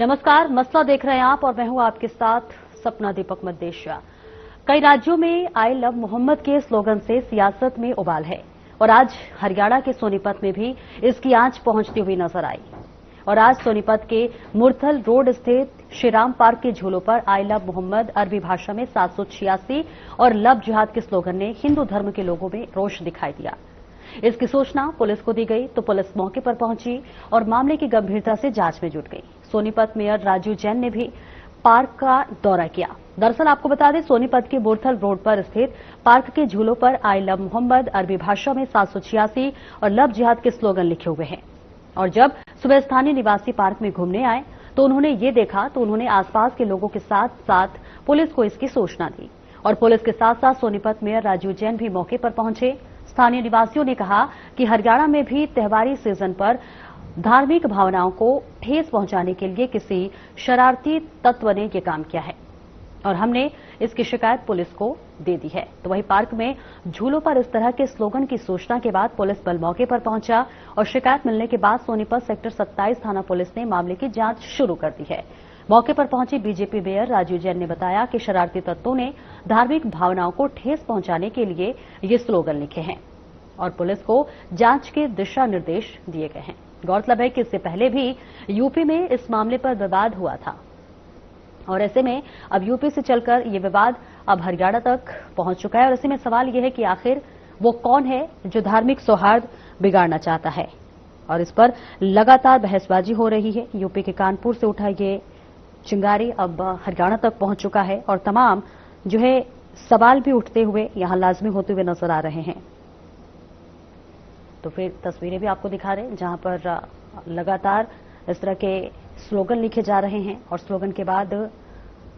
नमस्कार, मसला देख रहे हैं आप और मैं हूं आपके साथ सपना दीपक मद्देशिया। कई राज्यों में आई लव मोहम्मद के स्लोगन से सियासत में उबाल है और आज हरियाणा के सोनीपत में भी इसकी आंच पहुंचती हुई नजर आई। और आज सोनीपत के मुरथल रोड स्थित श्रीराम पार्क के झूलों पर आई लव मोहम्मद अरबी भाषा में 786 और लव जिहाद के स्लोगन ने हिंदू धर्म के लोगों में रोष दिखाई दिया। इसकी सूचना पुलिस को दी गई तो पुलिस मौके पर पहुंची और मामले की गंभीरता से जांच में जुट गई। सोनीपत मेयर राजू जैन ने भी पार्क का दौरा किया। दरअसल आपको बता दें, सोनीपत के बोरथल रोड पर स्थित पार्क के झूलों पर आई लव मोहम्मद अरबी भाषा में 786 और लव जिहाद के स्लोगन लिखे हुए हैं। और जब सुबह स्थानीय निवासी पार्क में घूमने आए तो उन्होंने ये देखा तो उन्होंने आसपास के लोगों के साथ साथ पुलिस को इसकी सूचना दी और पुलिस के साथ साथ सोनीपत मेयर राजू जैन भी मौके पर पहुंचे। स्थानीय निवासियों ने कहा कि हरियाणा में भी त्योहारी सीजन पर धार्मिक भावनाओं को ठेस पहुंचाने के लिए किसी शरारती तत्व ने यह काम किया है और हमने इसकी शिकायत पुलिस को दे दी है। तो वहीं पार्क में झूलों पर इस तरह के स्लोगन की सूचना के बाद पुलिस बल मौके पर पहुंचा और शिकायत मिलने के बाद सोनीपत सेक्टर 27 थाना पुलिस ने मामले की जांच शुरू कर दी है। मौके पर पहुंची बीजेपी मेयर राजू जैन ने बताया कि शरारती तत्वों ने धार्मिक भावनाओं को ठेस पहुंचाने के लिए ये स्लोगन लिखे हैं और पुलिस को जांच के दिशा निर्देश दिए गए हैं। गौरतलब है कि इससे पहले भी यूपी में इस मामले पर विवाद हुआ था और ऐसे में अब यूपी से चलकर ये विवाद अब हरियाणा तक पहुंच चुका है और ऐसे में सवाल यह है कि आखिर वो कौन है जो धार्मिक सौहार्द बिगाड़ना चाहता है और इस पर लगातार बहसबाजी हो रही है। यूपी के कानपुर से उठा ये चिंगारी अब हरियाणा तक पहुंच चुका है और तमाम जो है सवाल भी उठते हुए यहां लाजमी होते हुए नजर आ रहे हैं। तो फिर तस्वीरें भी आपको दिखा रहे हैं जहां पर लगातार इस तरह के स्लोगन लिखे जा रहे हैं और स्लोगन के बाद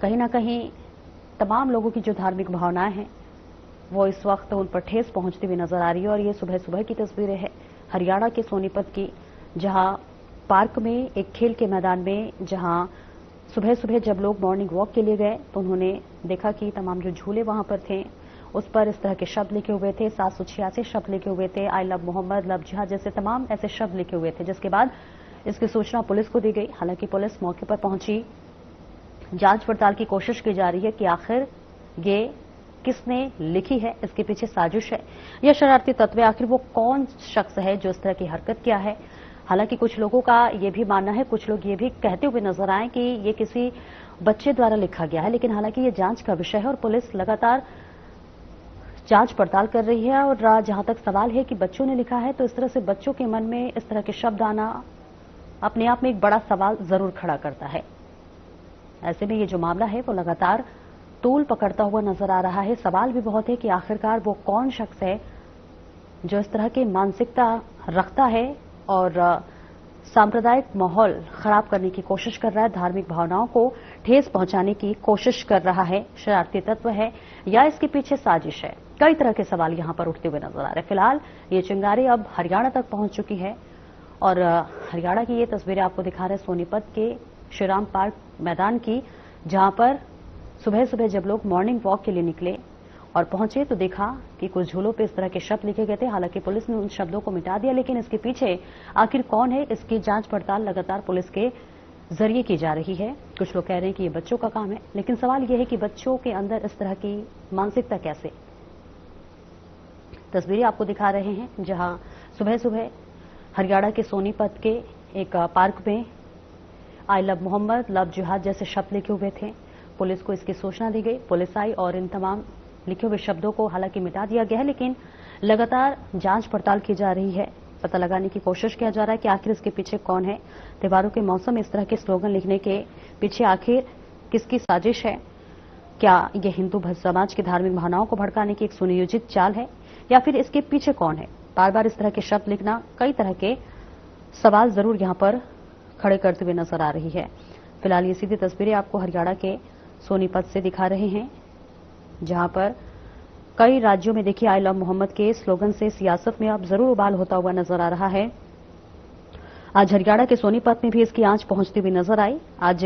कहीं ना कहीं तमाम लोगों की जो धार्मिक भावनाएं हैं वो इस वक्त उन पर ठेस पहुंचती हुई नजर आ रही है। और ये सुबह सुबह की तस्वीरें हैं हरियाणा के सोनीपत की, जहां पार्क में एक खेल के मैदान में जहां सुबह सुबह जब लोग मॉर्निंग वॉक के लिए गए तो उन्होंने देखा कि तमाम जो झूले वहां पर थे उस पर इस तरह के शब्द लिखे हुए थे, 786 शब्द लिखे हुए थे, आई लव मोहम्मद, लव जिहाद जैसे तमाम ऐसे शब्द लिखे हुए थे, जिसके बाद इसकी सूचना पुलिस को दी गई। हालांकि पुलिस मौके पर पहुंची, जांच पड़ताल की कोशिश की जा रही है कि आखिर ये किसने लिखी है, इसके पीछे साजिश है या शरारती तत्व, आखिर वो कौन शख्स है जो इस तरह की हरकत किया है। हालांकि कुछ लोगों का ये भी मानना है, कुछ लोग ये भी कहते हुए नजर आए कि ये किसी बच्चे द्वारा लिखा गया है, लेकिन हालांकि ये जांच का विषय है और पुलिस लगातार जांच पड़ताल कर रही है। और जहां तक सवाल है कि बच्चों ने लिखा है तो इस तरह से बच्चों के मन में इस तरह के शब्द आना अपने आप में एक बड़ा सवाल जरूर खड़ा करता है। ऐसे में ये जो मामला है वो लगातार तूल पकड़ता हुआ नजर आ रहा है। सवाल भी बहुत है कि आखिरकार वो कौन शख्स है जो इस तरह की मानसिकता रखता है और सांप्रदायिक माहौल खराब करने की कोशिश कर रहा है, धार्मिक भावनाओं को ठेस पहुंचाने की कोशिश कर रहा है, शरारती तत्व है या इसके पीछे साजिश है। कई तरह के सवाल यहां पर उठते हुए नजर आ रहे हैं। फिलहाल ये चिंगारी अब हरियाणा तक पहुंच चुकी है और हरियाणा की ये तस्वीरें आपको दिखा रहे हैं सोनीपत के श्रीराम पार्क मैदान की, जहां पर सुबह सुबह जब लोग मॉर्निंग वॉक के लिए निकले और पहुंचे तो देखा कि कुछ झूलों पे इस तरह के शब्द लिखे गए थे। हालांकि पुलिस ने उन शब्दों को मिटा दिया, लेकिन इसके पीछे आखिर कौन है, इसकी जांच पड़ताल लगातार पुलिस के जरिए की जा रही है। कुछ लोग कह रहे हैं कि ये बच्चों का काम है, लेकिन सवाल यह है कि बच्चों के अंदर इस तरह की मानसिकता कैसे। तस्वीरें आपको दिखा रहे हैं जहां सुबह सुबह हरियाणा के सोनीपत के एक पार्क में आई लव मोहम्मद, लव जिहाद जैसे शब्द लिखे हुए थे। पुलिस को इसकी सूचना दी गई, पुलिस आई और इन तमाम लिखे हुए शब्दों को हालांकि मिटा दिया गया है, लेकिन लगातार जांच पड़ताल की जा रही है। पता लगाने की कोशिश किया जा रहा है कि आखिर इसके पीछे कौन है। त्योहारों के मौसम में इस तरह के स्लोगन लिखने के पीछे आखिर किसकी साजिश है? क्या यह हिंदू समाज की धार्मिक भावनाओं को भड़काने की एक सुनियोजित चाल है या फिर इसके पीछे कौन है? बार बार इस तरह के शब्द लिखना कई तरह के सवाल जरूर यहां पर खड़े करते हुए नजर आ रही है। फिलहाल ये सीधी तस्वीरें आपको हरियाणा के सोनीपत से दिखा रहे हैं, जहां पर कई राज्यों में देखिए आई लव मोहम्मद के स्लोगन से सियासत में अब जरूर उबाल होता हुआ नजर आ रहा है। आज हरियाणा के सोनीपत में भी इसकी आंच पहुंचती हुई नजर आई। आज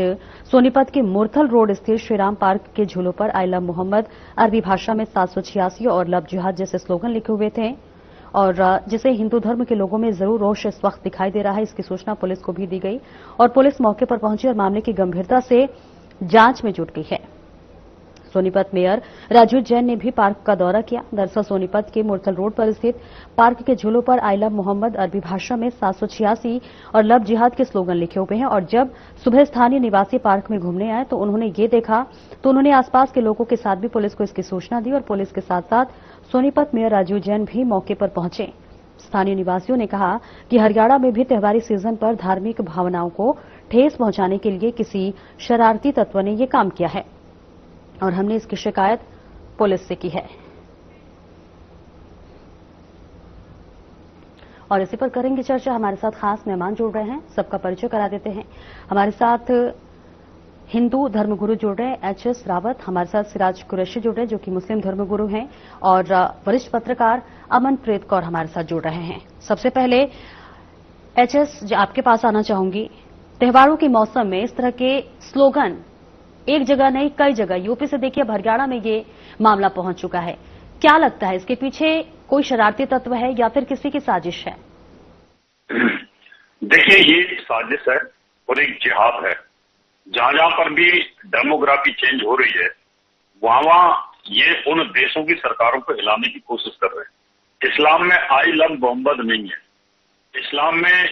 सोनीपत के मुरथल रोड स्थित श्रीराम पार्क के झूलों पर आई लव मोहम्मद अरबी भाषा में 786 और लव जिहाद जैसे स्लोगन लिखे हुए थे और जिसे हिंदू धर्म के लोगों में जरूर रोष इस वक्त दिखाई दे रहा है, इसकी सूचना पुलिस को भी दी गई और पुलिस मौके पर पहुंची और मामले की गंभीरता से जांच में जुट गई है। सोनीपत मेयर राजू जैन ने भी पार्क का दौरा किया। दरअसल सोनीपत के मुरथल रोड पर स्थित पार्क के झूलों पर आई लव मोहम्मद अरबी भाषा में 786 और लव जिहाद के स्लोगन लिखे हुए हैं और जब सुबह स्थानीय निवासी पार्क में घूमने आए तो उन्होंने ये देखा तो उन्होंने आसपास के लोगों के साथ भी पुलिस को इसकी सूचना दी और पुलिस के साथ साथ सोनीपत मेयर राजू जैन भी मौके पर पहुंचे। स्थानीय निवासियों ने कहा कि हरियाणा में भी त्योहारी सीजन पर धार्मिक भावनाओं को ठेस पहुंचाने के लिए किसी शरारती तत्व ने ये काम किया है और हमने इसकी शिकायत पुलिस से की है। और इसी पर करेंगे चर्चा। हमारे साथ खास मेहमान जुड़ रहे हैं, सबका परिचय करा देते हैं। हमारे साथ हिंदू धर्मगुरु जुड़ रहे हैं एचएस रावत, हमारे साथ सिराज कुरैशी जुड़ रहे हैं जो कि मुस्लिम धर्मगुरु हैं और वरिष्ठ पत्रकार अमनप्रीत कौर हमारे साथ जुड़ रहे हैं। सबसे पहले एचएस आपके पास आना चाहूंगी। त्योहारों के मौसम में इस तरह के स्लोगन एक जगह नहीं कई जगह, यूपी से देखिए अब हरियाणा में ये मामला पहुंच चुका है, क्या लगता है इसके पीछे कोई शरारती तत्व है या फिर किसी की साजिश है? देखिए, ये साजिश है और एक जिहाद है। जहां जहां पर भी डेमोग्राफी चेंज हो रही है वहां वहां ये उन देशों की सरकारों को हिलाने की कोशिश कर रहे हैं। इस्लाम में आई लव मोहम्मद नहीं है, इस्लाम में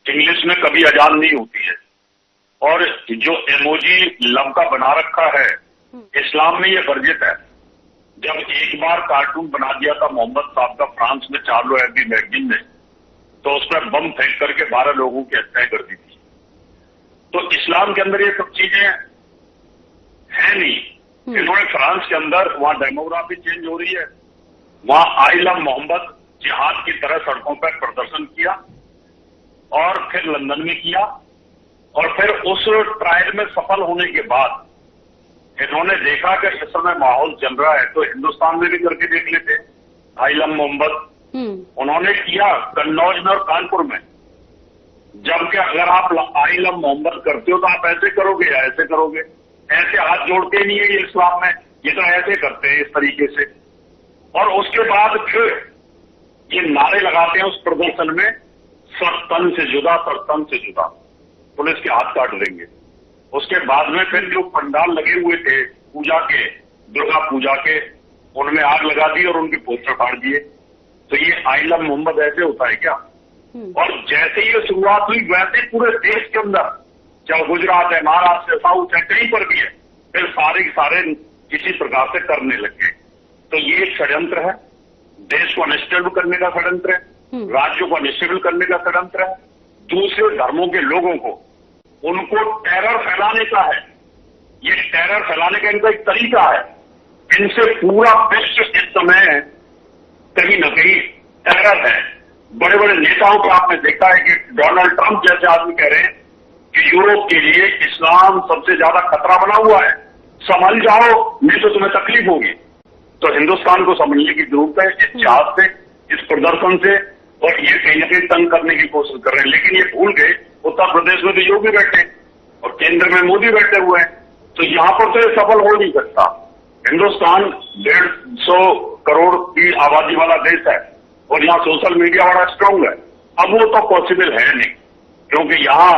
इंग्लिश में कभी अजान नहीं होती है और जो इमोजी लव का बना रखा है इस्लाम में ये वर्जित है। जब एक बार कार्टून बना दिया था मोहम्मद साहब का फ्रांस में चार्लो एबडी मैगजीन ने, तो उस पर बम फेंक करके 12 लोगों की हत्या कर दी थी। तो इस्लाम के अंदर ये सब चीजें है नहीं। इन्होंने फ्रांस के अंदर वहां डेमोग्राफी चेंज हो रही है, वहां आई लव मोहम्मद जिहाद की तरह सड़कों पर प्रदर्शन किया और फिर लंदन में किया और फिर उस ट्रायल में सफल होने के बाद इन्होंने देखा कि इस समय माहौल चल रहा है तो हिंदुस्तान में भी करके देख लेते। आई लव मोहम्मद उन्होंने किया कन्नौज में और कानपुर में। जबकि अगर आप आई लव मोहम्मद करते हो तो आप ऐसे करोगे या ऐसे करोगे, ऐसे हाथ जोड़ते नहीं है ये इस्लाम में, ये तो ऐसे करते हैं इस तरीके से। और उसके बाद फिर ये नारे लगाते हैं उस प्रदर्शन में, सर तन से जुदा, सर तन से जुदा, पुलिस के हाथ काट देंगे। उसके बाद में फिर जो पंडाल लगे हुए थे पूजा के, दुर्गा पूजा के, उनमें आग लगा दी और उनके पोस्टर फाड़ दिए। तो ये आई लव मोहम्मद ऐसे होता है क्या? और जैसे ये शुरुआत हुई वैसे पूरे देश के अंदर, चाहे गुजरात है, महाराष्ट्र है, साउथ है, कहीं पर भी है, फिर सारे सारे किसी प्रकार से करने लगे। तो ये एक षड्यंत्र है, देश को अनिस्टेबल करने का षड्यंत्र है, राज्यों को अनिस्टेबल करने का षड्यंत्र है, दूसरे धर्मों के लोगों को उनको टेरर फैलाने का है। ये टेरर फैलाने का इनका एक तरीका है। इनसे पूरा विश्व इस समय कहीं न कहीं टेरर है। बड़े बड़े नेताओं को आपने देखा है कि डोनाल्ड ट्रंप जैसे आदमी कह रहे हैं कि यूरोप के लिए इस्लाम सबसे ज्यादा खतरा बना हुआ है, संभल जाओ नहीं तो तुम्हें तकलीफ होगी। तो हिंदुस्तान को समझने की जरूरत है इस जिहाद से, इस प्रदर्शन से, और ये कहीं न कहीं तंग करने की कोशिश कर रहे हैं। लेकिन ये भूल गए उत्तर प्रदेश में तो योगी बैठे और केंद्र में मोदी बैठे हुए हैं, तो यहां पर तो ये सफल हो नहीं सकता। हिंदुस्तान 150 करोड़ की आबादी वाला देश है और यहाँ सोशल मीडिया बड़ा स्ट्रांग है। अब वो तो पॉसिबल है नहीं, क्योंकि यहाँ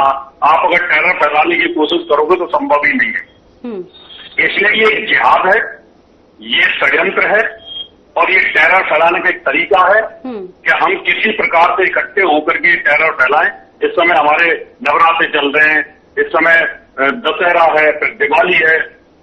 आप अगर टेरर फैलाने की कोशिश करोगे तो संभव ही नहीं है। इसलिए ये एक जिहाद है, ये षड्यंत्र है और ये टेरर फैलाने का एक तरीका है कि हम किसी प्रकार से इकट्ठे होकर के टेरर फैलाएं। इस समय हमारे नवरात्रे चल रहे हैं, इस समय दशहरा है, फिर दिवाली है।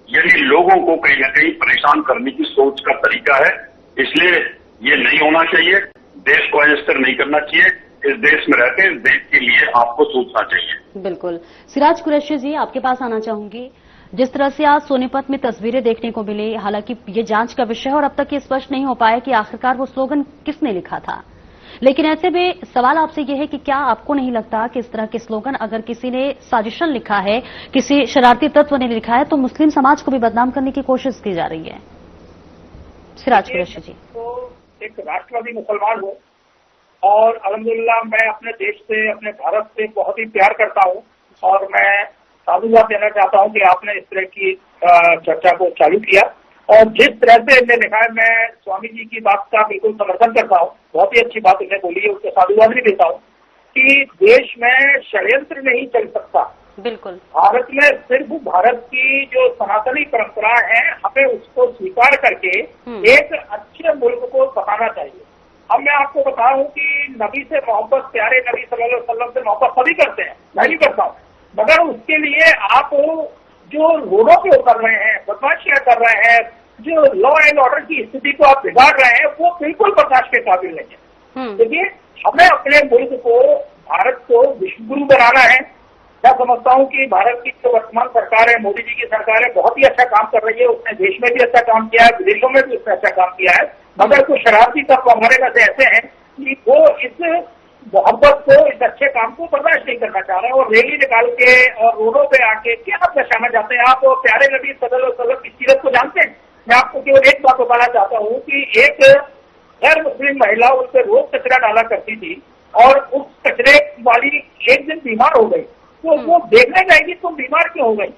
यदि लोगों को कहीं न कहीं परेशान करने की सोच का तरीका है, इसलिए ये नहीं होना चाहिए। देश को अस्थिर नहीं करना चाहिए। इस देश में रहते इस देश के लिए आपको सोचना चाहिए। बिल्कुल। सिराज कुरैशी जी, आपके पास आना चाहूंगी। जिस तरह से आज सोनीपत में तस्वीरें देखने को मिली, हालांकि ये जांच का विषय है और अब तक ये स्पष्ट नहीं हो पाया कि आखिरकार वो स्लोगन किसने लिखा था, लेकिन ऐसे में सवाल आपसे ये है कि क्या आपको नहीं लगता कि इस तरह के स्लोगन अगर किसी ने साजिशन लिखा है, किसी शरारती तत्व ने लिखा है, तो मुस्लिम समाज को भी बदनाम करने की कोशिश की जा रही है? सिराज कुरैशी जी। तो एक राष्ट्रवादी मुसलमान हूँ और अल्हम्दुलिल्लाह मैं अपने देश से, अपने भारत से बहुत ही प्यार करता हूँ और मैं साधुवाद देना चाहता हूँ कि आपने इस तरह की चर्चा को चालू किया। और जिस तरह से इन्हें लिखा है, मैं स्वामी जी की बात का बिल्कुल समर्थन करता हूँ। बहुत ही अच्छी बात इन्हें बोली है, उसके साधुवाद भी देता हूँ कि देश में षड्यंत्र नहीं चल सकता। बिल्कुल, भारत में सिर्फ भारत की जो सनातनी परंपरा है, हमें उसको स्वीकार करके एक अच्छे मुल्क को बताना चाहिए। अब मैं आपको बताऊं कि नबी से मोहब्बत, प्यारे नबी सल्लल्लाहु अलैहि वसल्लम से मोहब्बत सभी करते हैं, मैं भी करता हूँ, मगर उसके लिए आप जो रोडों पे उतर रहे हैं, बदमाशियां कर रहे हैं, जो लॉ एंड ऑर्डर की स्थिति को आप बिगाड़ रहे हैं, वो बिल्कुल बर्दाश्त के काबिल नहीं है। देखिए, हमें अपने मुल्क को, भारत को विश्व गुरु बनाना है। मैं समझता हूं कि भारत की जो वर्तमान सरकार है, मोदी जी की सरकार है, बहुत ही अच्छा काम कर रही है। उसने देश में भी अच्छा काम किया है, विदेशों में भी उसने अच्छा काम किया है, मगर कुछ शरारती तत्व हमारे में ऐसे हैं कि वो इस मोहब्बत को, इस अच्छे काम को बर्दाश्त नहीं करना चाह रहे हैं और रैली निकाल के और रोडों पे आके क्या आप दर्शाना चाहते हैं। आप प्यारे नबी सल्लल्लाहु अलैहि वसल्लम की सीरत को जानते हैं? मैं आपको केवल एक बात बताना चाहता हूँ कि एक गैर मुस्लिम महिला उस पर रोज कचरा डाला करती थी और उस कचरे वाली एक दिन बीमार हो गई, तो वो देखने जाएगी तुम बीमार क्यों हो गई।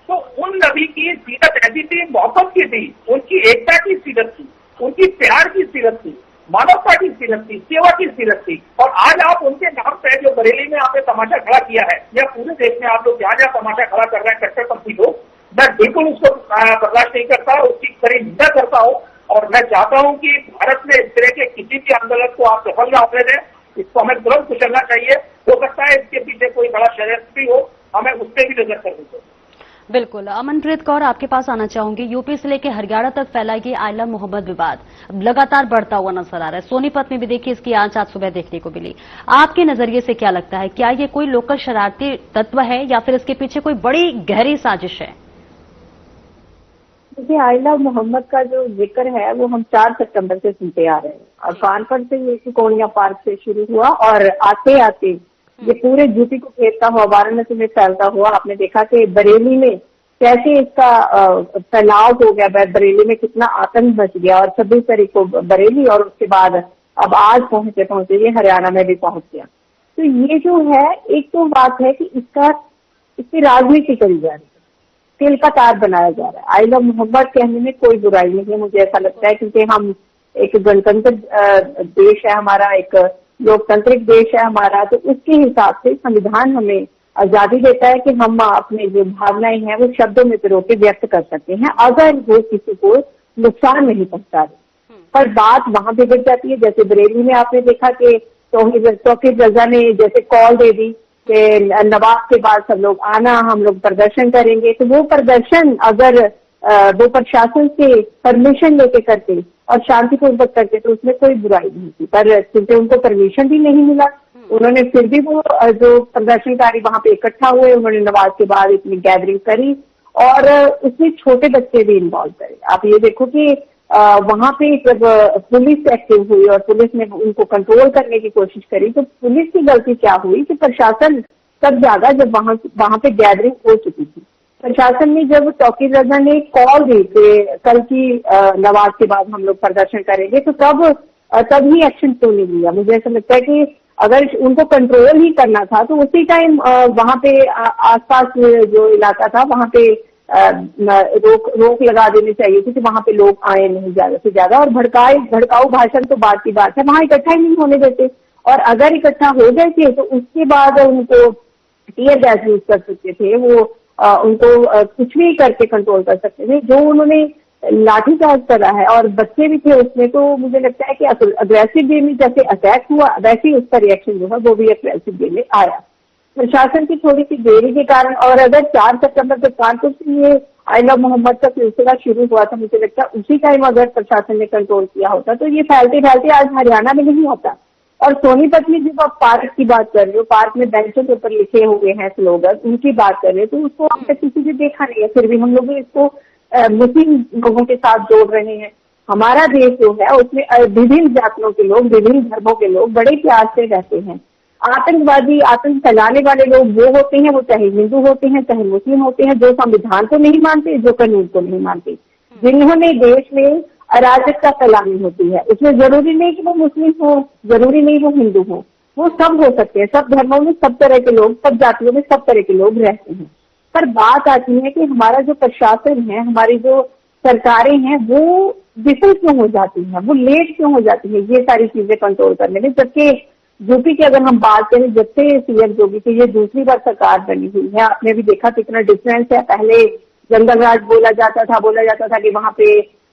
तो उन नबी की सीरत ऐसी थी, मोहब्बत की थी, उनकी एकता की सीरत थी, उनकी प्यार की सीरत थी, मानवता की सीरत थी, सेवा की सीरत थी। और आज आप उनके नाम पे जो बरेली में आपने तमाशा खड़ा किया है, या पूरे देश में आप लोग जहां जहां तमाशा खड़ा कर रहे हैं कट्टरपंथी लोग, मैं बिल्कुल उसको बर्दाश्त नहीं करता, उसकी कड़ी निंदा करता हूँ। और मैं चाहता हूँ कि भारत में इस तरह के किसी भी आंदोलन को आप सफल न होने दें, इसको हमें तुरंत कुचलना चाहिए। हो सकता है इसके पीछे कोई बड़ा षड्यंत्र भी हो, हमें उस पर भी नजर करनी चाहिए। बिल्कुल, अमनप्रीत कौर आपके पास आना चाहूंगी। यूपी से लेकर हरियाणा तक फैला ये आई लव मोहम्मद विवाद लगातार बढ़ता हुआ नजर आ रहा है। सोनीपत में भी देखिए इसकी आंच आज सुबह देखने को मिली। आपके नजरिए से क्या लगता है, क्या ये कोई लोकल शरारती तत्व है या फिर इसके पीछे कोई बड़ी गहरी साजिश है? देखिए, आई लव मोहम्मद का जो जिक्र है वो हम 4 सितंबर से सुनते आ रहे हैं और कानपुर से ये कोनिया पार्क से शुरू हुआ और आते आते ये पूरे यूपी को घेरता हुआ वाराणसी में फैलता हुआ आपने देखा कि बरेली में कैसे इसका फैलाव हो गया, बरेली में कितना आतंक मच गया और 26 तारीख को बरेली और उसके बाद अब आज पहुंचे ये हरियाणा में भी पहुंच गया। तो ये जो है, एक तो बात है कि इसकी राजनीति करी जा रही है, तिल का तार बनाया जा रहा है। आई लव मोहम्मद कहने में कोई बुराई नहीं है, मुझे ऐसा लगता है, क्योंकि हम एक गणतंत्र देश है हमारा, एक लोकतांत्रिक देश है हमारा, तो उसके हिसाब से संविधान हमें आजादी देता है कि हम अपने जो भावनाएं हैं वो शब्दों में पिरो के व्यक्त कर सकते हैं, अगर वो किसी को नुकसान नहीं पहुंचा रहे। पर बात वहां बिगड़ जाती है, जैसे बरेली में आपने देखा कि तौहीद रजा ने जैसे कॉल दे दी कि नवाज के बाद सब लोग आना, हम लोग प्रदर्शन करेंगे, तो वो प्रदर्शन अगर वो प्रशासन से परमिशन लेके करते और शांतिपूर्वक करते तो उसमें कोई बुराई नहीं थी। पर क्योंकि उनको परमिशन भी नहीं मिला, उन्होंने फिर भी वो जो प्रदर्शनकारी वहां पे इकट्ठा हुए, उन्होंने नवाज के बाद इतनी गैदरिंग करी और उसमें छोटे बच्चे भी इन्वॉल्व करे। आप ये देखो कि वहां पे जब पुलिस एक्टिव हुई और पुलिस ने उनको कंट्रोल करने की कोशिश करी, तो पुलिस की गलती क्या हुई कि प्रशासन तब जागा जब वहां पे गैदरिंग हो चुकी थी। प्रशासन ने जब तौकीर रजा ने कॉल दी कि कल की नवाज के बाद हम लोग प्रदर्शन करेंगे, तो तब ही एक्शन क्यों नहीं लिया। मुझे ऐसा लगता है कि अगर उनको कंट्रोल ही करना था तो उसी टाइम वहां पे आसपास जो इलाका था वहां पे रोक लगा देनी चाहिए थी कि वहां पे लोग आए नहीं ज्यादा से ज्यादा, और भड़काऊ भाषण तो बात की बात है, वहां इकट्ठा ही नहीं होने देते। और अगर इकट्ठा हो गए थे तो उसके बाद उनको टीयर गैस यूज कर सकते थे, वो उनको कुछ भी करके कंट्रोल कर सकते थे। जो उन्होंने लाठीचार्ज करा है और बच्चे भी थे उसमें, तो मुझे लगता है कि अग्रेसिव वे में जैसे अटैक हुआ वैसे ही उसका रिएक्शन जो है वो भी अग्रेसिव वे में आया, प्रशासन की थोड़ी सी देरी के कारण। और अगर 4 सितंबर से कानपुर से ये आई लव मोहम्मद का सिलसिला शुरू हुआ था, मुझे लगता है उसी टाइम अगर प्रशासन ने कंट्रोल किया होता तो ये फैलते फैलते आज हरियाणा में नहीं होता। और सोनीपत में जब आप पार्क की बात कर रहे हो, पार्क में बेंचों के ऊपर लिखे हुए हैं स्लोगन, उनकी बात कर रहे हो, तो उसको अब तक किसी ने देखा नहीं है। फिर भी हम लोग इसको मुस्लिम लोगों के साथ जोड़ रहे हैं। हमारा देश जो है उसमें विभिन्न जातियों के लोग, विभिन्न धर्मों के लोग बड़े प्यार से रहते हैं। आतंकवादी, आतंक फैलाने वाले लोग वो होते हैं, वो चाहे हिंदू होते हैं चाहे मुस्लिम होते हैं, जो संविधान को नहीं मानते, जो कानून को नहीं मानते, जिन्होंने देश में अराजकता फैलानी होती है। उसमें जरूरी नहीं कि वो मुस्लिम हो, जरूरी नहीं वो हिंदू हो, वो सब हो सकते हैं। सब धर्मों में सब तरह के लोग, सब जातियों में सब तरह के लोग रहते हैं। पर बात आती है कि हमारा जो प्रशासन है, हमारी जो सरकारें हैं वो विफल क्यों हो जाती हैं, वो लेट क्यों हो जाती है ये सारी चीजें कंट्रोल करने में। जबकि यूपी की अगर हम बात करें, जब से सीएम योगी की ये दूसरी बार सरकार बनी हुई है, आपने भी देखा कितना डिफरेंस है। पहले जंगल राज बोला जाता था कि वहां पे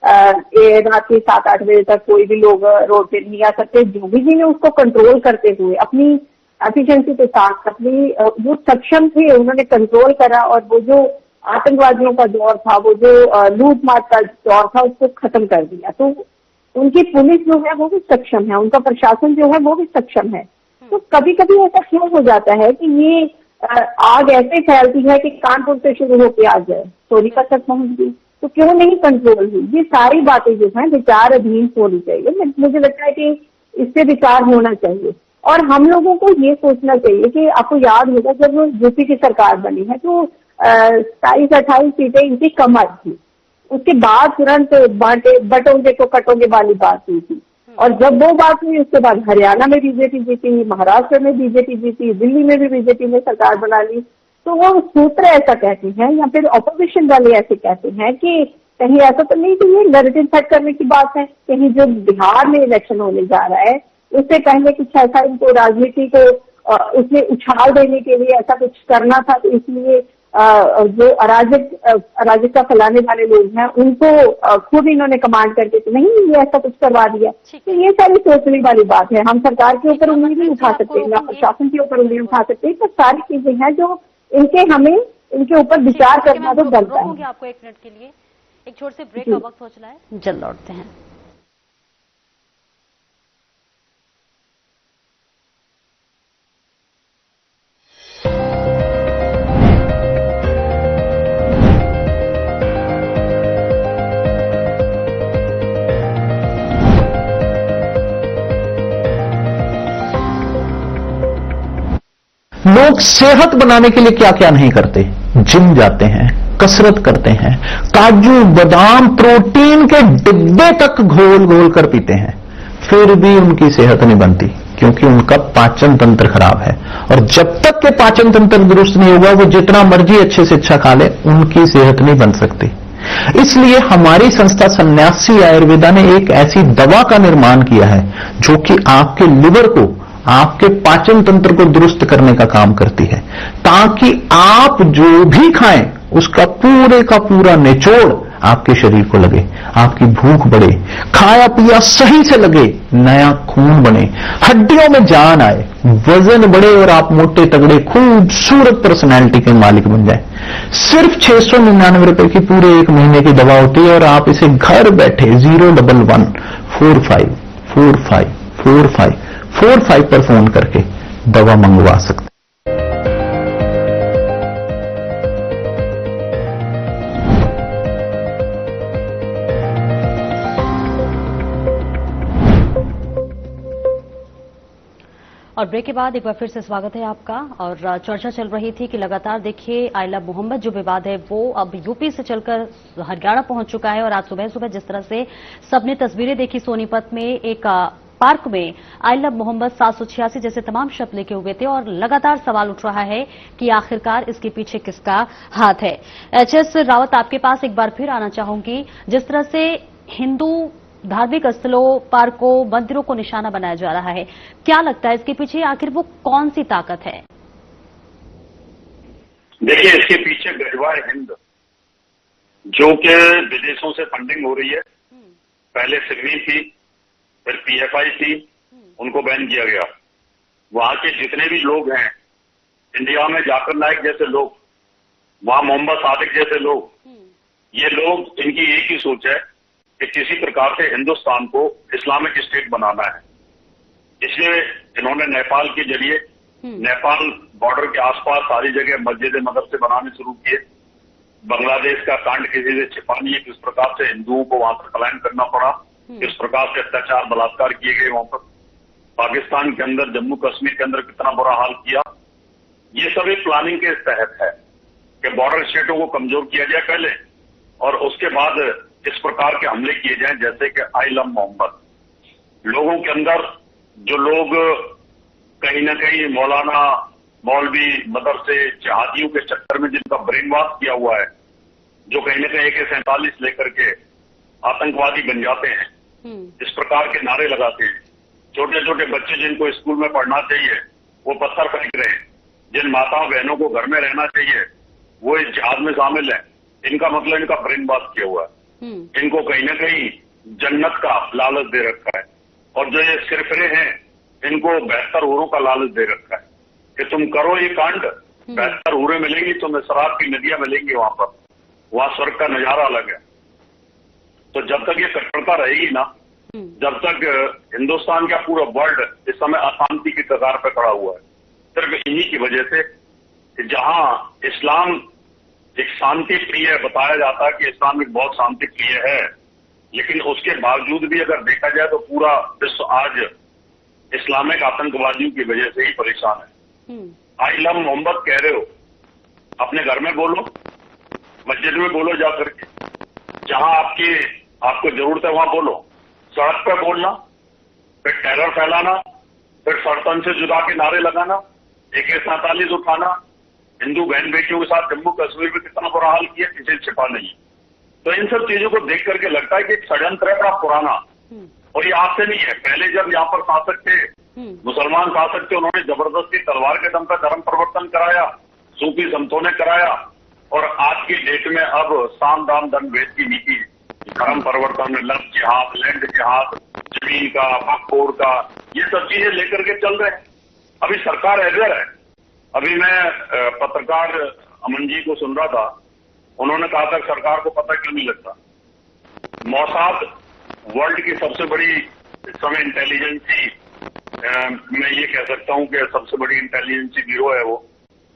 रात के 7-8 बजे तक कोई भी लोग रोड पे नहीं आ सकते। योगी जी ने उसको कंट्रोल करते हुए अपनी एफिशिएंसी के साथ अपनी वो सक्षम थे, उन्होंने कंट्रोल करा और वो जो आतंकवादियों का दौर था, वो जो लूटमार का दौर था, उसको खत्म कर दिया। तो उनकी पुलिस जो है वो भी सक्षम है, उनका प्रशासन जो है वो भी सक्षम है। तो कभी कभी ऐसा क्यों हो जाता है कि ये आग ऐसे फैलती है कि कानपुर से शुरू होकर आ जाए, सोनीपत तक पहुंच गई, तो क्यों नहीं कंट्रोल हुई? ये सारी बातें जो हैं विचार अधीन होनी चाहिए। मुझे लगता है कि इस पे विचार होना चाहिए और हम लोगों को ये सोचना चाहिए कि आपको याद होगा जब यूपी की सरकार बनी है तो 27-28 सीटें इनकी कम आई थी, उसके बाद तुरंत बटोगे तो कटोगे वाली बात हुई थी। और जब वो बात हुई उसके बाद हरियाणा में बीजेपी जीती, महाराष्ट्र में बीजेपी जीती, दिल्ली में भी बीजेपी ने सरकार बना ली। तो वो सूत्र ऐसा कहते हैं या फिर ऑपोजिशन वाले ऐसे कहते हैं कि कहीं ऐसा तो नहीं कि ये नैरेटिव सेट करने की बात है, कहीं जो बिहार में इलेक्शन होने जा रहा है उससे पहले कुछ ऐसा इनको राजनीति को उसमें उछाल देने के लिए ऐसा कुछ करना था, तो इसलिए जो अराजकता फैलाने वाले लोग हैं उनको खुद इन्होंने कमांड करके तो नहीं ये ऐसा कुछ करवा दिया। तो ये सारी सोचने वाली बात है। हम सरकार के ऊपर उंगली नहीं उठा सकते, ना प्रशासन के ऊपर उंगली उठा सकते, तो सारी चीजें हैं जो इनके ऊपर विचार करना तो बनता है। आपको 1 मिनट के लिए एक छोटे से ब्रेक का वक्त हो चला है, जल्द लौटते हैं। लोग सेहत बनाने के लिए क्या क्या नहीं करते, जिम जाते हैं, कसरत करते हैं, काजू बादाम प्रोटीन के डिब्बे तक घोल घोल कर पीते हैं, फिर भी उनकी सेहत नहीं बनती क्योंकि उनका पाचन तंत्र खराब है। और जब तक के पाचन तंत्र दुरुस्त नहीं होगा वो जितना मर्जी अच्छे से अच्छा खा ले, उनकी सेहत नहीं बन सकती। इसलिए हमारी संस्था सन्यासी आयुर्वेदा ने एक ऐसी दवा का निर्माण किया है जो कि आपके लिवर को, आपके पाचन तंत्र को दुरुस्त करने का काम करती है, ताकि आप जो भी खाएं उसका पूरे का पूरा निचोड़ आपके शरीर को लगे, आपकी भूख बढ़े, खाया पिया सही से लगे, नया खून बने, हड्डियों में जान आए, वजन बढ़े और आप मोटे तगड़े खूबसूरत पर्सनैलिटी के मालिक बन जाए। सिर्फ 699 रुपए की पूरे 1 महीने की दवा होती है और आप इसे घर बैठे 01145454545 पर फोन करके दवा मंगवा सकते। और ब्रेक के बाद एक बार फिर से स्वागत है आपका। और चर्चा चल रही थी कि लगातार देखिए आई लव मोहम्मद जो विवाद है वो अब यूपी से चलकर हरियाणा पहुंच चुका है। और आज सुबह सुबह जिस तरह से सबने तस्वीरें देखी सोनीपत में एक पार्क में आई लव मोहम्मद 786 जैसे तमाम शब्द लिखे हुए थे और लगातार सवाल उठ रहा है कि आखिरकार इसके पीछे किसका हाथ है। एचएस रावत, आपके पास एक बार फिर आना चाहूंगी। जिस तरह से हिंदू धार्मिक स्थलों, पार्कों, मंदिरों को निशाना बनाया जा रहा है, क्या लगता है इसके पीछे आखिर वो कौन सी ताकत है? देखिए, इसके पीछे गजवाए हिंद जो कि विदेशों से फंडिंग हो रही है। पहले सिमी थी, फिर पीएफआई थी, उनको बैन किया गया। वहां के जितने भी लोग हैं, इंडिया में जाकिर नाइक जैसे लोग, वहां मोहम्मद सादिक जैसे लोग, ये लोग, इनकी एक ही सोच है कि किसी प्रकार से हिंदुस्तान को इस्लामिक स्टेट बनाना है। इसलिए इन्होंने नेपाल के जरिए, नेपाल बॉर्डर के आसपास सारी जगह मस्जिद मदरसे बनाने शुरू किए। बांग्लादेश का कांड किसी से छिपा नहीं है, किस प्रकार से हिंदुओं को वहां पर पलायन करना पड़ा, किस प्रकार से अत्याचार बलात्कार किए गए वहां पर। पाकिस्तान के अंदर, जम्मू कश्मीर के अंदर कितना बुरा हाल किया। ये सब एक प्लानिंग के तहत है कि बॉर्डर स्टेटों को कमजोर किया जाए पहले और उसके बाद इस प्रकार के हमले किए जाएं जैसे कि आई लव मोहम्मद। लोगों के अंदर जो लोग कहीं ना कहीं मौलाना, मौलवी, मदरसे, जहादियों के चक्कर में जिनका ब्रेन वॉश किया हुआ है, जो कहीं ना कहीं AK-47 लेकर के आतंकवादी बन जाते हैं, इस प्रकार के नारे लगाते हैं। छोटे छोटे बच्चे जिनको स्कूल में पढ़ना चाहिए वो पत्थर फेंक रहे हैं। जिन माताओं बहनों को घर में रहना चाहिए वो इस जिहाद में शामिल है। इनका मतलब इनका ब्रेन वॉश किया हुआ है। इनको कहीं ना कहीं जन्नत का लालच दे रखा है, और जो ये सिरफिरे हैं इनको 72 हूरों का लालच दे रखा है कि तुम करो ये कांड, 72 हूरें मिलेंगी, तुम्हें शराब की नदियां मिलेंगी वहां पर, वहां स्वर्ग का नजारा अलग है। तो जब तक ये कट्टरता रहेगी ना, जब तक हिंदुस्तान का पूरा वर्ल्ड इस समय अशांति की कगार पर खड़ा हुआ है, सिर्फ इन्हीं की वजह से कि जहां इस्लाम एक शांति प्रिय बताया जाता है कि इस्लाम एक बहुत शांति प्रिय है, लेकिन उसके बावजूद भी अगर देखा जाए तो पूरा विश्व आज इस्लामिक आतंकवादियों की वजह से ही परेशान है। आई लव मोहम्मद कह रहे हो, अपने घर में बोलो, मस्जिद में बोलो जाकर के, जहां आपको जरूरत है वहां बोलो। सड़क पर बोलना, फिर टेरर फैलाना, फिर सरतन से जुदा के नारे लगाना, AK-47 उठाना, हिंदू बहन बेटियों के साथ जम्मू कश्मीर में कितना बुरा हाल किया, किसी छिपा नहीं। तो इन सब चीजों को देख करके लगता है कि एक षड्यंत्र है बड़ा पुराना, और ये आज से नहीं है। पहले जब यहाँ पर शासक थे, मुसलमान शासक थे, उन्होंने जबरदस्ती तलवार के दम पर धर्म परिवर्तन कराया, सूफी संतों ने कराया, और आज की डेट में अब साम दाम दंड भेद की नीति, धर्म परिवर्तन में लव जिहाद, लैंड जिहाद, जमीन का, भक्कोड़ का, ये सब चीजें लेकर के चल रहे हैं। अभी सरकार एजर है। अभी मैं पत्रकार अमन जी को सुन रहा था, उन्होंने कहा था सरकार को पता क्यों नहीं लगता। मौसाद वर्ल्ड की सबसे बड़ी इस समय इंटेलिजेंसी, मैं ये कह सकता हूं कि सबसे बड़ी इंटेलिजेंसी ब्यूरो है वो,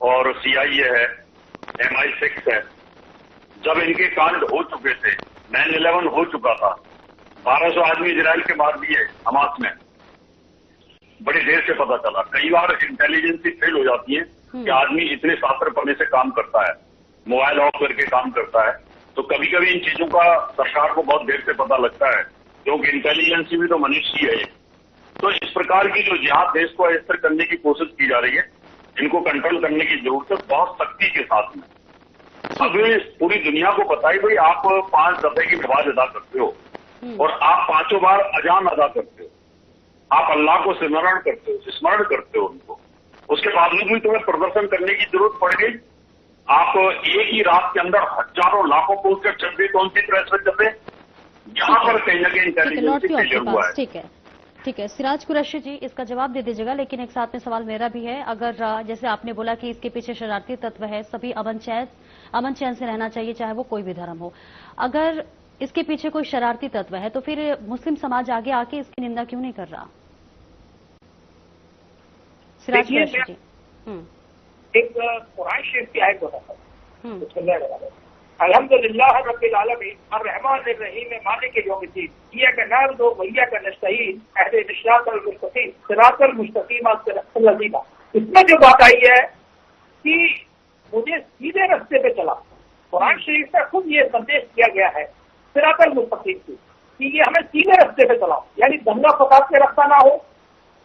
और CIA है, MI6 है। जब इनके कांड हो चुके थे, 9/11 हो चुका था, 1200 आदमी इजराइल के मार दिए हमास ने, बड़ी देर से पता चला। कई बार इंटेलिजेंसी फेल हो जाती है कि आदमी इतने शास्त्र पढ़ने से काम करता है, मोबाइल ऑफ करके काम करता है, तो कभी कभी इन चीजों का सरकार को बहुत देर से पता लगता है, क्योंकि इंटेलिजेंसी भी तो मनुष्य ही है। तो इस प्रकार की जो जिहाद देश को अस्थिर करने की कोशिश की जा रही है, इनको कंट्रोल करने की जरूरत है बहुत सख्ती के साथ में। अभी पूरी दुनिया को पता है भाई, आप 5 दफे की नमाज अदा करते हो और आप 5 बार अजान अदा करते हो, आप अल्लाह को स्मरण करते हो उनको, उसके बावजूद भी तुम्हें प्रदर्शन करने की जरूरत पड़ गई। आप एक ही रात के अंदर हजारों लाखों पोस्टर छपे, कौन सी प्रेस में छपे, यहाँ पर कहीं ना कहीं इंटेलिजेंस फेलियर हुआ है। ठीक है सिराज कुरैशी जी, इसका जवाब दे दीजिएगा, लेकिन एक साथ में सवाल मेरा भी है। अगर जैसे आपने बोला कि इसके पीछे शरारती तत्व है, सभी अमन चैन से रहना चाहिए, चाहे वो कोई भी धर्म हो, अगर इसके पीछे कोई शरारती तत्व है तो फिर मुस्लिम समाज आगे आके इसकी निंदा क्यों नहीं कर रहा? सिराज कुरैशी जी, एक कुरान शरीफ की आयत बताता हूँ, अल्हम्दुलिल्लाह रब्बिल आलमीन अर्रहमान अर्रहीम मालिक यौमिद्दीन इय्याका नअबुदु व इय्याका नस्तईन इहदिना सिरातल मुस्तकीम सिरातल मुस्तकीम सिरातल लज़ीना। इसमें जो बात आई है कि मुझे सीधे रास्ते पे चला, कुरान शरीफ में खुद ये संदेश दिया गया है सिरातल मुस्तकीम कि ये हमें सीधे रास्ते पे चलाओ, यानी दंगा फसाद का रास्ता ना हो,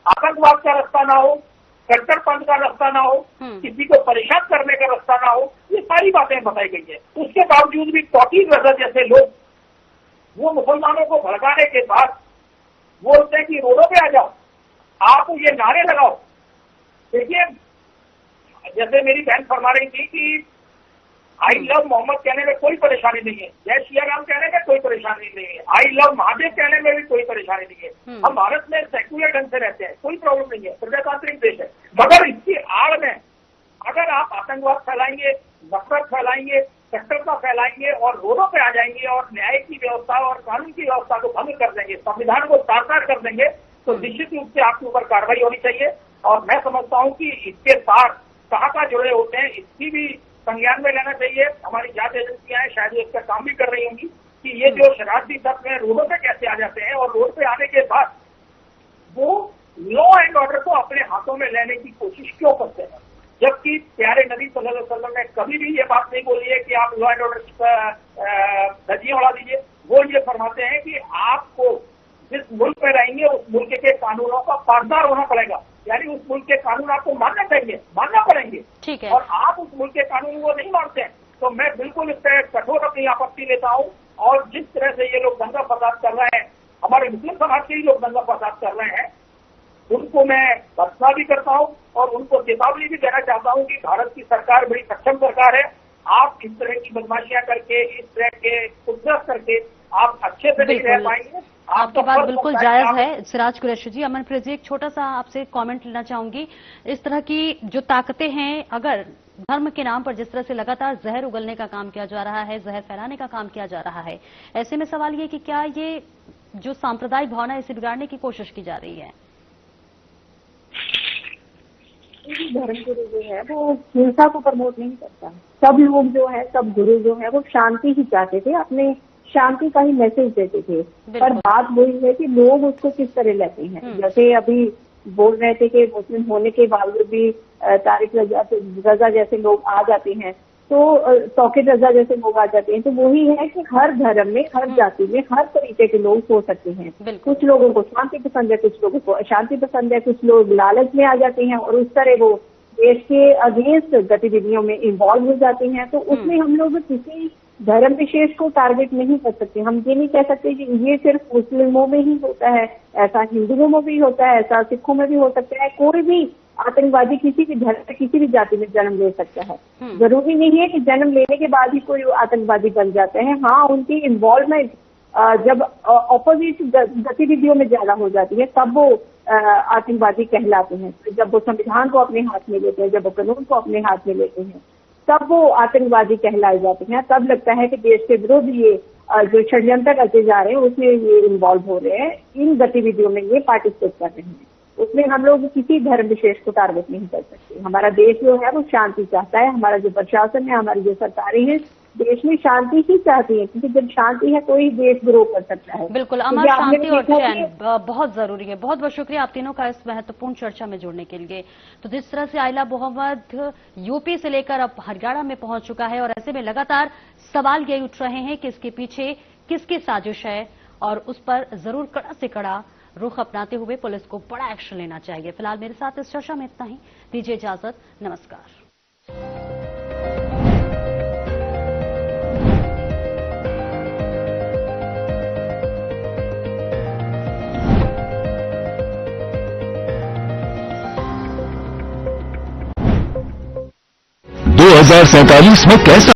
आतंकवाद का रास्ता ना हो, कट्टरपंथ का रास्ता ना हो, किसी को परेशान करने का रास्ता ना हो, ये सारी बातें बताई गई है। उसके बावजूद भी तौकीर रज़ा जैसे लोग वो मुसलमानों को भड़काने के बाद बोलते हैं कि रोडों पे आ जाओ, आप ये नारे लगाओ। देखिए, जैसे मेरी बहन फरमा रही थी कि आई लव मोहम्मद कहने में कोई परेशानी नहीं है, जय सिया राम कहने में कोई परेशानी नहीं है, आई लव महादेव कहने में भी कोई परेशानी नहीं है। हम भारत में सेक्युलर ढंग से रहते हैं, कोई प्रॉब्लम नहीं है, प्रजातांत्रिक देश है। मगर इसकी आड़ में अगर आप आतंकवाद फैलाएंगे, नफरत फैलाएंगे, कट्टरता फैलाएंगे और रोडों पे आ जाएंगे और न्याय की व्यवस्था और कानून की व्यवस्था को भंग कर देंगे, संविधान को तार-तार कर देंगे, तो निश्चित रूप से आपके ऊपर कार्रवाई होनी चाहिए। और मैं समझता हूँ कि इसके तार कहाँ जुड़े होते हैं, इसकी भी संज्ञान में लेना चाहिए। हमारी जांच एजेंसियां हैं, शायद इसका काम भी कर रही होंगी कि ये जो शरारती तत्व हैं रोडों पे कैसे आ जाते हैं और रोड पे आने के बाद वो लॉ एंड ऑर्डर को अपने हाथों में लेने की कोशिश क्यों करते हैं, जबकि प्यारे नबी सल्लल्लाहु अलैहि वसल्लम ने कभी भी ये बात नहीं बोली है कि आप लॉ एंड ऑर्डर धज्जियां उड़ा दीजिए। वो ये फरमाते हैं कि आपको जिस मुल्क में रहेंगे उस मुल्क के कानूनों का पासदार होना पड़ेगा, यानी उस मुल्क के कानून आपको मानना पड़ेंगे। ठीक है। और आप उस मुल्क के कानून को नहीं मानते हैं तो मैं बिल्कुल इस पर कठोर अपनी देता हूं। और जिस तरह से ये लोग दंगा फसाद कर रहे हैं, हमारे मुस्लिम समाज के ही लोग दंगा फसाद कर रहे हैं, उनको मैं भर्त्सना भी करता हूं और उनको चेतावनी भी देना चाहता हूं कि भारत की सरकार बड़ी सक्षम सरकार है। आप इस तरह की बदमाशियां करके, इस तरह के उपद्रव करके आप अच्छे से नहीं रह पाएंगे। आपकी बात बिल्कुल जायज है सिराज कुरैशी जी। अमनप्रीत जी, एक छोटा सा आपसे कमेंट लेना चाहूंगी। इस तरह की जो ताकतें हैं, अगर धर्म के नाम पर जिस तरह से लगातार जहर उगलने का काम किया जा रहा है, जहर फैलाने का काम किया जा रहा है, ऐसे में सवाल ये कि क्या ये जो सांप्रदायिक भावना है इसे बिगाड़ने की कोशिश की जा रही है? धर्म गुरु जो है वो हिंसा को प्रमोट नहीं करता। सब लोग जो है, सब गुरु जो है वो शांति ही चाहते थे, अपने शांति का ही मैसेज देते थे। पर बात वही है कि लोग उसको किस तरह लेते हैं। जैसे अभी बोल रहे थे कि मुस्लिम होने के बावजूद भी तारिक रजा जैसे लोग आ जाते हैं, तो तौकीर रजा जैसे लोग आ जाते हैं, तो वही है कि हर धर्म में, हर जाति में, हर तरीके के लोग हो सकते हैं। कुछ लोगों को शांति पसंद है, कुछ लोगों को अशांति पसंद है, कुछ लोग लालच में आ जाते हैं और उस तरह वो देश के अगेंस्ट गतिविधियों में इन्वॉल्व हो जाते हैं। तो उसमें हम लोग किसी धर्म विशेष को टारगेट नहीं कर सकते। हम ये नहीं कह सकते कि ये सिर्फ मुस्लिमों में ही होता है, ऐसा हिंदुओं में भी होता है, ऐसा सिखों में भी हो सकता है। कोई भी आतंकवादी किसी भी धर्म, किसी भी जाति में जन्म ले सकता है। जरूरी नहीं है कि जन्म लेने के बाद ही कोई आतंकवादी बन जाते हैं। हाँ, उनकी इन्वॉल्वमेंट जब ऑपोजिट गतिविधियों में ज्यादा हो जाती है तब वो आतंकवादी कहलाते हैं। जब वो संविधान को अपने हाथ में लेते हैं, जब वो कानून को अपने हाथ में लेते हैं, तब वो आतंकवादी कहलाए जाते हैं। तब लगता है कि देश के विरुद्ध ये जो षड्यंत्र करते जा रहे हैं उसमें ये इन्वॉल्व हो रहे हैं, इन गतिविधियों में ये पार्टिसिपेट कर रहे हैं। उसमें हम लोग किसी धर्म विशेष को टारगेट नहीं कर सकते। हमारा देश जो है वो शांति चाहता है। हमारा जो प्रशासन है, हमारी जो सरकारें हैं, देश में शांति ही चाहती है, क्योंकि जब शांति है तो ही देश ग्रो कर सकता है। बिल्कुल अमर, शांति और चैन बहुत जरूरी है। बहुत बहुत शुक्रिया आप तीनों का इस महत्वपूर्ण चर्चा में जुड़ने के लिए। तो जिस तरह से आइला मोहम्मद यूपी से लेकर अब हरियाणा में पहुंच चुका है और ऐसे में लगातार सवाल ये उठ रहे हैं कि इसके पीछे किसकी साजिश है और उस पर जरूर कड़ा से कड़ा रुख अपनाते हुए पुलिस को बड़ा एक्शन लेना चाहिए। फिलहाल मेरे साथ इस चर्चा में इतना ही। दीजिए इजाजत, नमस्कार। दो 2047 में कैसा